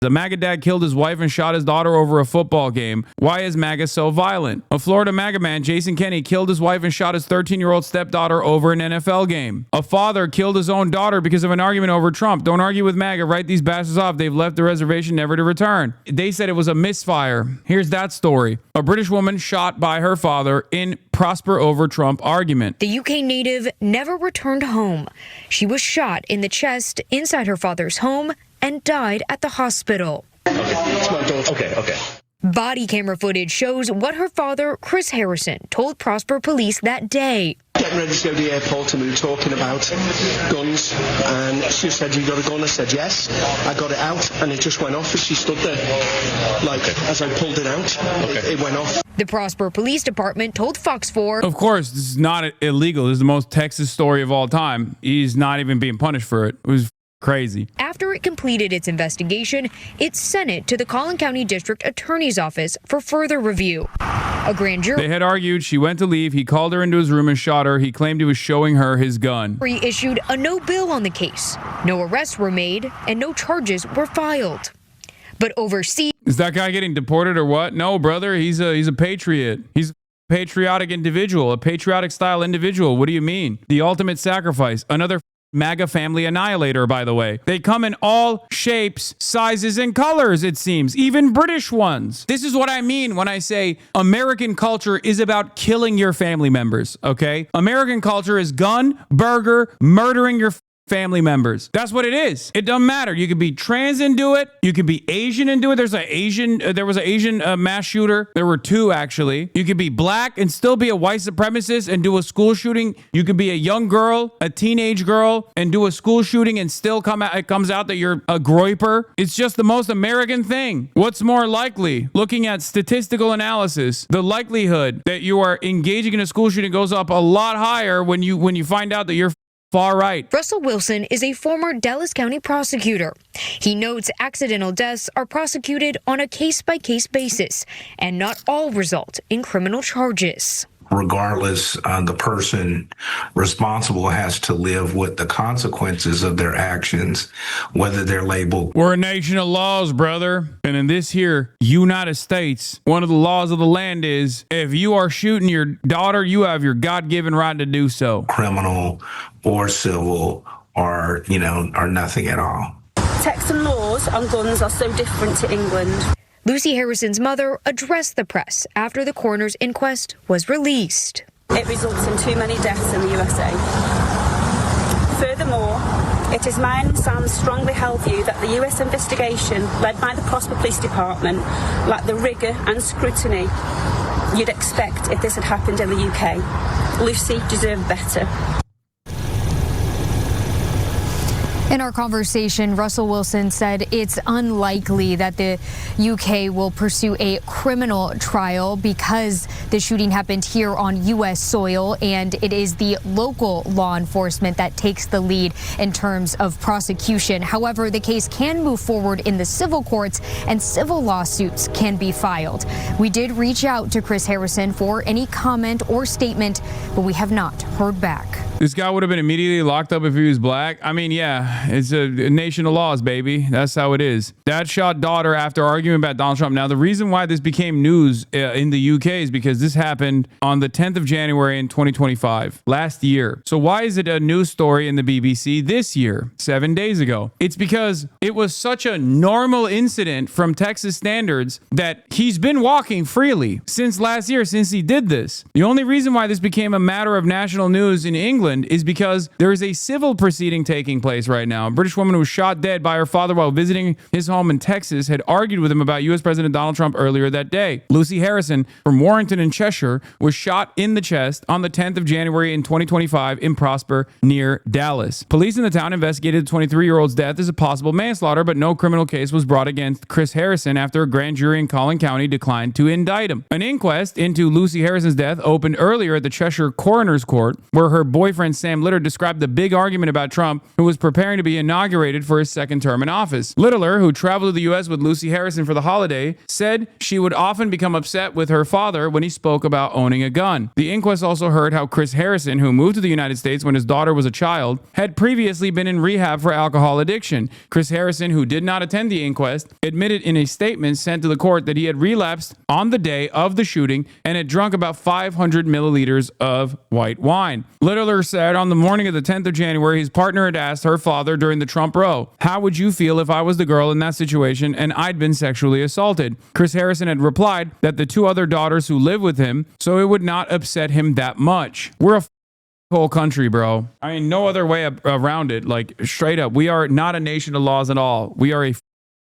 A MAGA dad killed his wife and shot his daughter over a football game. Why is MAGA so violent? A Florida MAGA man, Jason Kenney, killed his wife and shot his 13-year-old stepdaughter over an NFL game. A father killed his own daughter because of an argument over Trump. Don't argue with MAGA. Write these bastards off. They've left the reservation never to return. They said it was a misfire. Here's that story. A British woman shot by her father in prosper over Trump argument. The UK native never returned home. She was shot in the chest inside her father's home and died at the hospital. Okay. Body camera footage shows what her father, Chris Harrison, told Prosper police that day. Getting ready to go to the airport and we were talking about guns, and she said, "You got a gun?" I said, "Yes." I got it out and it just went off as she stood there. As I pulled it out, it went off. The Prosper Police Department told Fox 4. Of course, this is not illegal. This is the most Texas story of all time. He's not even being punished for it. It was crazy. After it completed its investigation, it sent it to the Collin County District Attorney's Office for further review. A grand jury They had argued. She went to leave. He called her into his room and shot her. He claimed he was showing her his gun. issued a no bill on the case. No arrests were made and no charges were filed. But overseas, Is that guy getting deported or what? No, brother. He's a patriot. He's a patriotic individual, a patriotic style individual. What do you mean? The ultimate sacrifice. Another MAGA family annihilator, by the way. They come in all shapes, sizes, and colors, it seems, even British ones. This is what I mean when I say American culture is about killing your family members, okay? American culture is gun, burger, murdering your family members. That's what it is. It doesn't matter. You could be trans and do it. You could be Asian and do it. There was an Asian mass shooter. There were two, actually. You could be black and still be a white supremacist and do a school shooting. You could be a young girl, a teenage girl, and do a school shooting and still it comes out that you're a groyper. It's just the most American thing. What's more likely? Looking at statistical analysis, the likelihood that you are engaging in a school shooting goes up a lot higher when you find out that you're far right. Russell Wilson is a former Dallas County prosecutor. He notes accidental deaths are prosecuted on a case-by-case basis, and not all result in criminal charges. Regardless, the person responsible has to live with the consequences of their actions, whether they're labeled. We're a nation of laws, brother. And in this here United States, one of the laws of the land is if you are shooting your daughter, you have your God-given right to do so. Criminal or civil or nothing at all. Texan laws on guns are so different to England. Lucy Harrison's mother addressed the press after the coroner's inquest was released. It results in too many deaths in the USA. Furthermore, it is mine and Sam's strongly held view that the US investigation led by the Prosper Police Department lacked the rigour and scrutiny you'd expect if this had happened in the UK. Lucy deserved better. In our conversation, Russell Wilson said it's unlikely that the UK will pursue a criminal trial because the shooting happened here on U.S. soil, and it is the local law enforcement that takes the lead in terms of prosecution. However, the case can move forward in the civil courts, and civil lawsuits can be filed. We did reach out to Chris Harrison for any comment or statement, but we have not heard back. This guy would have been immediately locked up if he was black. I mean, yeah, it's a nation of laws, baby. That's how it is. Dad shot daughter after arguing about Donald Trump. Now, the reason why this became news in the UK is because this happened on the 10th of January in 2025, last year. So why is it a news story in the BBC this year, 7 days ago? It's because it was such a normal incident from Texas standards that he's been walking freely since last year, since he did this. The only reason why this became a matter of national news in England is because there is a civil proceeding taking place right now. A British woman who was shot dead by her father while visiting his home in Texas had argued with him about U.S. President Donald Trump earlier that day. Lucy Harrison from Warrington in Cheshire was shot in the chest on the 10th of January in 2025 in Prosper near Dallas. Police in the town investigated the 23-year-old's death as a possible manslaughter, but no criminal case was brought against Chris Harrison after a grand jury in Collin County declined to indict him. An inquest into Lucy Harrison's death opened earlier at the Cheshire Coroner's Court, where her boyfriend boyfriend Sam Litter described the big argument about Trump, who was preparing to be inaugurated for his second term in office. Littler, who traveled to the U.S. with Lucy Harrison for the holiday, said she would often become upset with her father when he spoke about owning a gun. The inquest also heard how Chris Harrison, who moved to the United States when his daughter was a child, had previously been in rehab for alcohol addiction. Chris Harrison, who did not attend the inquest, admitted in a statement sent to the court that he had relapsed on the day of the shooting and had drunk about 500 milliliters of white wine. Littler said on the morning of the 10th of January, his partner had asked her father during the Trump row, "How would you feel if I was the girl in that situation and I'd been sexually assaulted?" Chris Harrison had replied that the two other daughters who live with him, so it would not upset him that much. We're a whole country, bro. I mean, no other way around it. Like, straight up, we are not a nation of laws at all. We are a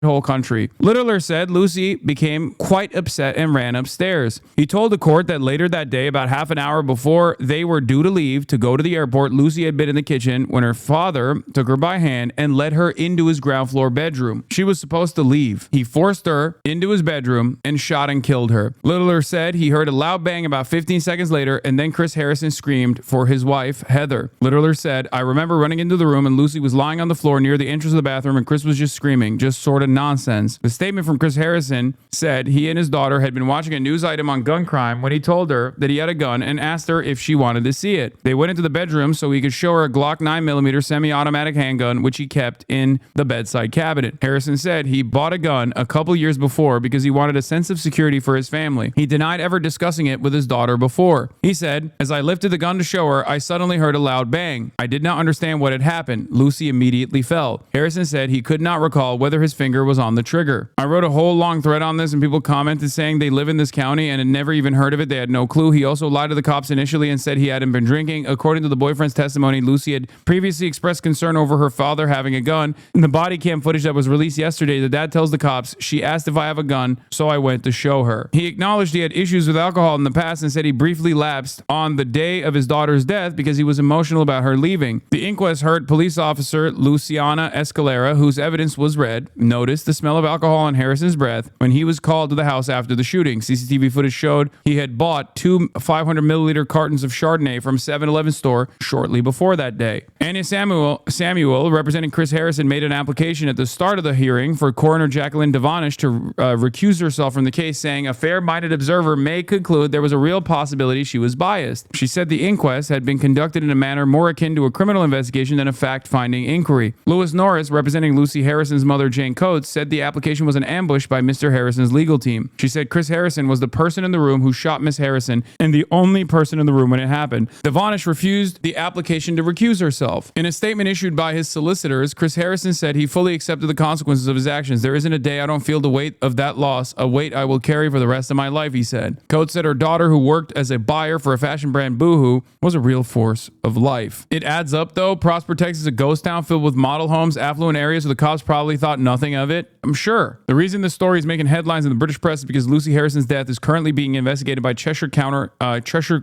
whole country. Littler said Lucy became quite upset and ran upstairs. He told the court that later that day, about half an hour before they were due to leave to go to the airport, Lucy had been in the kitchen when her father took her by hand and led her into his ground floor bedroom. She was supposed to leave. He forced her into his bedroom and shot and killed her. Littler said he heard a loud bang about 15 seconds later, and then Chris Harrison screamed for his wife, Heather. Littler said, "I remember running into the room and Lucy was lying on the floor near the entrance of the bathroom and Chris was just screaming, just sort of nonsense." The statement from Chris Harrison said he and his daughter had been watching a news item on gun crime when he told her that he had a gun and asked her if she wanted to see it. They went into the bedroom so he could show her a Glock 9mm semi-automatic handgun, which he kept in the bedside cabinet. Harrison said he bought a gun a couple years before because he wanted a sense of security for his family. He denied ever discussing it with his daughter before. He said, "As I lifted the gun to show her, I suddenly heard a loud bang. I did not understand what had happened. Lucy immediately fell." Harrison said he could not recall whether his finger was on the trigger. I wrote a whole long thread on this and people commented saying they live in this county and had never even heard of it. They had no clue. He also lied to the cops initially and said he hadn't been drinking. According to the boyfriend's testimony, Lucy had previously expressed concern over her father having a gun. In the body cam footage that was released yesterday, the dad tells the cops, "She asked if I have a gun, so I went to show her." He acknowledged he had issues with alcohol in the past and said he briefly lapsed on the day of his daughter's death because he was emotional about her leaving. The inquest heard police officer Luciana Escalera, whose evidence was read, noticed the smell of alcohol on Harrison's breath when he was called to the house after the shooting. CCTV footage showed he had bought two 500 milliliter cartons of Chardonnay from 7-Eleven store shortly before that day. Anna Samuel, representing Chris Harrison, made an application at the start of the hearing for coroner Jacqueline Devonish to recuse herself from the case, saying a fair-minded observer may conclude there was a real possibility she was biased. She said the inquest had been conducted in a manner more akin to a criminal investigation than a fact-finding inquiry. Lewis Norris, representing Lucy Harrison's mother Jane Coates, said the application was an ambush by Mr. Harrison's legal team. She said Chris Harrison was the person in the room who shot Miss Harrison and the only person in the room when it happened. Devonish refused the application to recuse herself. In a statement issued by his solicitors, Chris Harrison said he fully accepted the consequences of his actions. "There isn't a day I don't feel the weight of that loss, a weight I will carry for the rest of my life," he said. Coates said her daughter, who worked as a buyer for a fashion brand Boohoo, was a real force of life. It adds up though. Prosper, Texas is a ghost town filled with model homes, affluent areas, so the cops probably thought nothing of it. I'm sure. The reason this story is making headlines in the British press is because Lucy Harrison's death is currently being investigated by Cheshire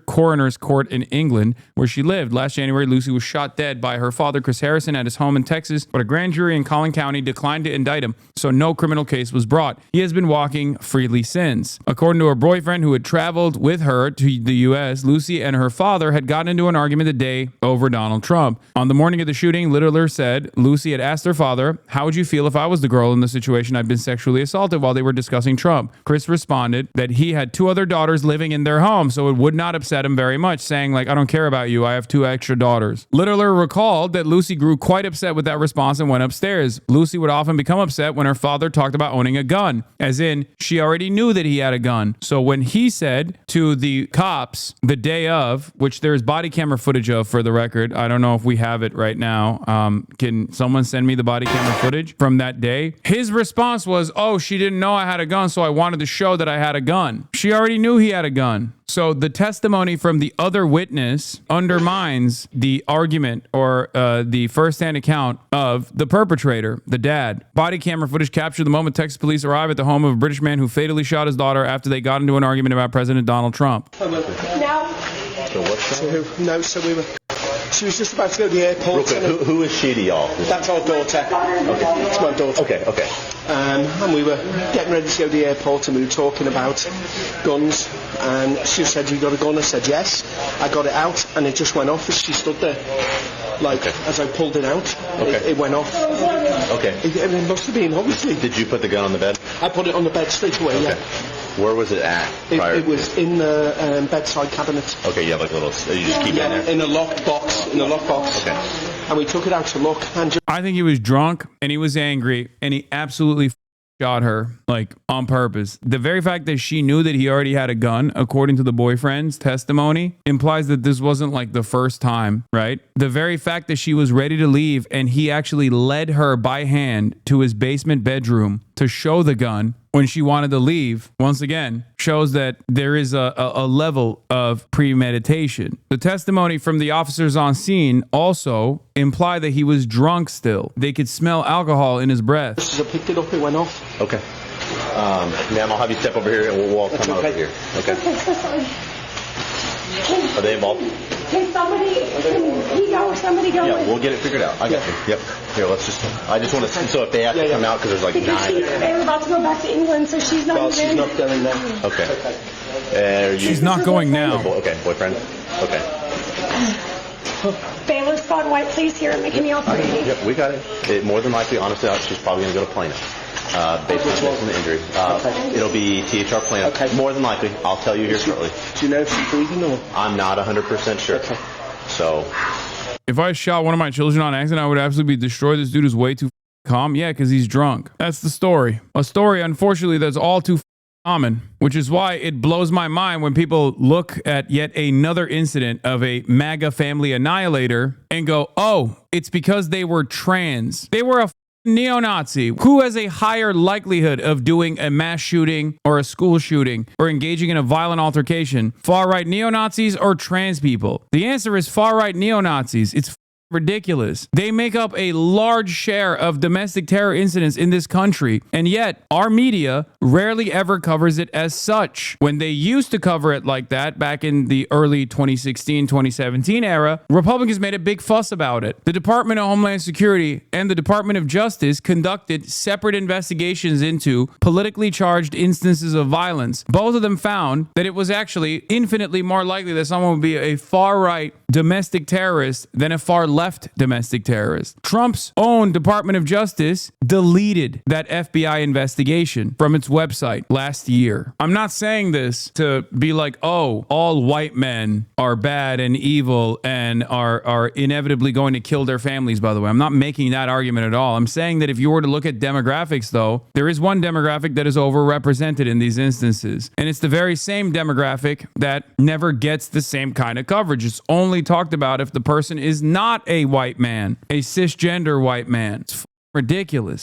Coroner's Court in England, where she lived. Last January, Lucy was shot dead by her father, Chris Harrison, at his home in Texas, but a grand jury in Collin County declined to indict him, so no criminal case was brought. He has been walking freely since. According to her boyfriend, who had traveled with her to the U.S., Lucy and her father had gotten into an argument the day over Donald Trump. On the morning of the shooting, Littler said Lucy had asked her father, "How would you feel if I was the girl in the situation I'd been sexually assaulted?" while they were discussing Trump. Chris responded that he had two other daughters living in their home, so it would not upset him very much, saying, "I don't care about you. I have two extra daughters." Littler recalled that Lucy grew quite upset with that response and went upstairs. Lucy would often become upset when her father talked about owning a gun, as in she already knew that he had a gun. So when he said to the cops the day of, which there's body camera footage of for the record, I don't know if we have it right now. Can someone send me the body camera footage from that day? His response was, "Oh, she didn't know I had a gun, so I wanted to show that I had a gun." She already knew he had a gun. So the testimony from the other witness undermines the argument or the firsthand account of the perpetrator, the dad. Body camera footage captured the moment Texas police arrived at the home of a British man who fatally shot his daughter after they got into an argument about President Donald Trump. She was just about to go to the airport. Who is she to y'all? That's our daughter. Okay. It's my daughter. Okay. And we were getting ready to go to the airport and we were talking about guns and she said, "You got a gun?" I said, "Yes." I got it out, and it just went off as she stood there. Like, as I pulled it out, it went off. Okay. It must have been, obviously. Did you put the gun on the bed? I put it on the bed straight away, yeah. Where was it at? It was in the bedside cabinet. Okay, you have like a little, you just keep it in there? In a locked box. Okay. And we took it out to look. And I think he was drunk and he was angry and he absolutely shot her, like, on purpose. The very fact that she knew that he already had a gun, according to the boyfriend's testimony, implies that this wasn't like the first time, right? The very fact that she was ready to leave and he actually led her by hand to his basement bedroom to show the gun when she wanted to leave, once again, shows that there is a level of premeditation. The testimony from the officers on scene also imply that he was drunk still. They could smell alcohol in his breath. As I picked it up, it went off. Okay. Ma'am, I'll have you step over here and we'll all come over here. Okay. So sorry. Are they involved? Can somebody go? Yeah, we'll get it figured out. I got you. Yep. Here, I just want to, so if they have to come out, because there's like Because 9. they were about to go back to England, so she's not even. She's not going now. Okay. She's not going now. Okay, boyfriend. Okay. Baylor Scott White, please hear it, making me all pretty. Yep, we got it. More than likely, honestly, she's probably going to go to Plano. Based on the injury. It'll be THR Plano. Okay. More than likely. I'll tell you here shortly. Do you know if she's breathing or? I'm not 100% sure. Okay. So. If I shot one of my children on accident, I would absolutely be destroyed. This dude is way too calm. Yeah, because he's drunk. That's the story. A story, unfortunately, that's all too common, which is why it blows my mind when people look at yet another incident of a MAGA family annihilator and go, oh, it's because they were trans. They were a neo-Nazi. Who has a higher likelihood of doing a mass shooting or a school shooting or engaging in a violent altercation? Far-right neo-Nazis or trans people? The answer is far-right neo-Nazis. It's ridiculous. They make up a large share of domestic terror incidents in this country, and yet our media rarely ever covers it as such. When they used to cover it like that back in the early 2016, 2017 era, Republicans made a big fuss about it. The Department of Homeland Security and the Department of Justice conducted separate investigations into politically charged instances of violence. Both of them found that it was actually infinitely more likely that someone would be a far-right domestic terrorist than a far-left domestic terrorist. Trump's own Department of Justice deleted that FBI investigation from its website last year. I'm not saying this to be like, oh, all white men are bad and evil and are inevitably going to kill their families, by the way. I'm not making that argument at all. I'm saying that if you were to look at demographics, though, there is one demographic that is overrepresented in these instances. And it's the very same demographic that never gets the same kind of coverage. It's only talked about if the person is not a white man, a cisgender white man. It's ridiculous.